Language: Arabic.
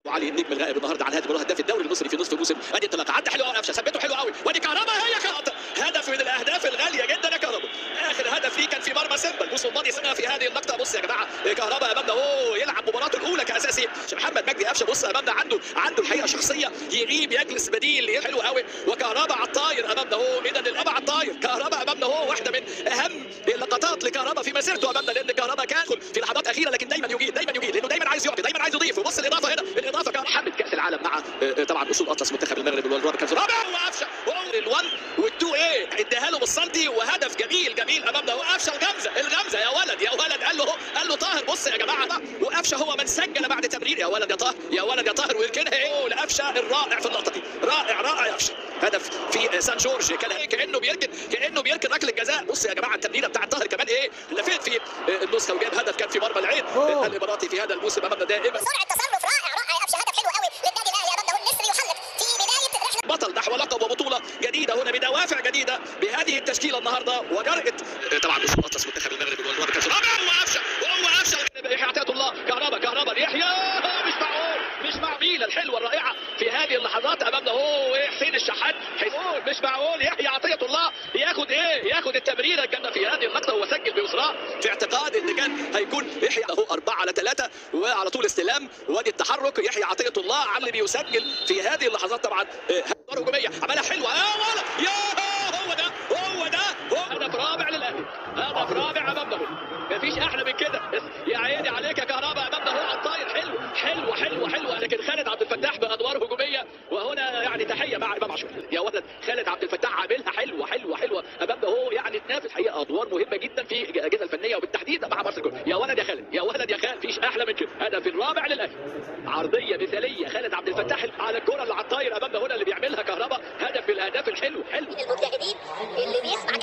علي النجم الغائب النهارده على الهاتف هداف الدوري المصري في نصف الموسم. ادي انطلاقه عدى حلوه قفشه ثبته حلو قوي، وادي كهربا هي خط هدف من الاهداف الغاليه جدا يا كهربا. اخر هدف ليه كان في مرمى سيمبا الموسم الماضي سنه في هذه اللقطه. بص يا جماعه كهربا امامنا يلعب مباراته الاولى كاساسي. محمد مجدي قفشه بص امامنا عنده الحقيقه شخصيه يغيب يجلس بديل حلو قوي. وكهربا على الطاير امامنا اذا الابا على الطاير كهربا امامنا واحده من اهم اللقطات لكهربا في مسيرته امامنا، لان كهربا كان في لحظات اخيره لكن دايما يجيد لانه دايما عايز يعطي دايما عايز يضيف. وبص الاضافه هنا الاضافه كان حامل كاس العالم مع طبعا اصول اطلس منتخب المغرب والرابع كان رابع وقفشه ال1 وال2 اداها له بالسنتي وهدف جميل امامنا قفشه الغمزه يا ولد قال له طاهر. بص يا جماعه وقفشه هو من سجل بعد تمرير. يا ولد يا طاهر ويركنها لقفشه الرائع في اللقطه دي. رائع يا قفشه. هدف في سان جورج كانه بيركن ركله جزاء. بص يا جماعه التمريره بتاع طاهر كمان لفيت في النسخه وجاب هدف كان في مرمى العين الاماراتي في هذا الموسم امامنا دائما. سرعه تصرف رائع قفشه هدف حلو قوي للنادي الاهلي امامنا النسر يحلق في بدايه رحله بطل نحو لقب وبطوله جديده هنا بدوافع جديده بهذه التشكيله النهارده. وجرأة طبعا اصول اطلس منتخب المغرب والرابع كان رابع وقفشه يحيى عطيه الله كهربا يحيى مش معقول الحلوه الرائعه في هذه اللحظات امامنا حسين الشحات مش معقول يحيى عطيه الله ياخد التمريره الجامده في هذه اللقطه وسجل بيسرى في اعتقاد ان كان هيكون يحيى 4-3 وعلى طول استلام وادي التحرك. يحيى عطيه الله عمل بيسجل في هذه اللحظات طبعا هجميه عملها حلوه هو ده هدف رابع للاهلي. هدف رابع امامنا مفيش احلى من كده. يا عيني عليك يا كهربا امامنا على الطاير حلوه لكن خالد عبد الفتاح بادوار هجوميه. وهنا يعني تحيه مع امام عاشور. يا ولد خالد عبد الفتاح عاملها حلوه امامنا يعني تنافس الحقيقه ادوار مهمه جدا في الاجهزه الفنيه وبالتحديد مع مارسيل كولر. يا ولد يا خالد مفيش احلى من كده. هدف الرابع للاهلي عرضيه مثاليه خالد عبد الفتاح على الكره اللي على الطاير امامنا اللي بيعملها كهربا. هدف من الاهداف الحلو المجاهدين اللي بيسمع